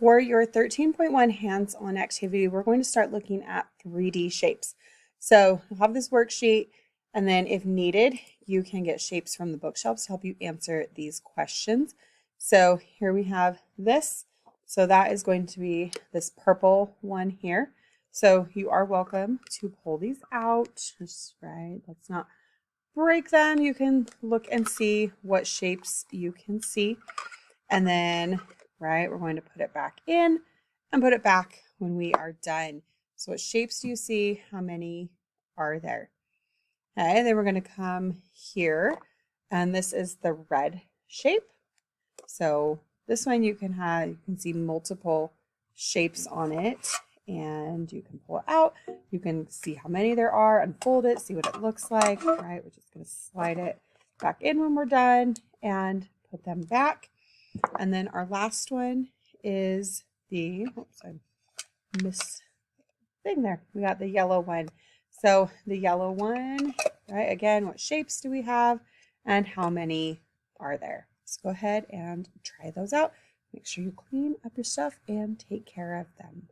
For your 13.1 hands-on activity, we're going to start looking at 3D shapes. So you'll have this worksheet, and then if needed, you can get shapes from the bookshelves to help you answer these questions. So here we have this. So that is going to be this purple one here. So you are welcome to pull these out, just right. Let's not break them. You can look and see what shapes you can see. And then, right, we're going to put it back in and put it back when we are done. So what shapes do you see? How many are there? Okay, and then we're going to come here, and this is the red shape. So this one you can see multiple shapes on it, and you can pull it out. You can see how many there are, unfold it, see what it looks like, right? We're just going to slide it back in when we're done and put them back. And then our last one is the, oops, I missed thing there. We got the yellow one. So the yellow one, right? Again, what shapes do we have and how many are there? Let's go ahead and try those out. Make sure you clean up your stuff and take care of them.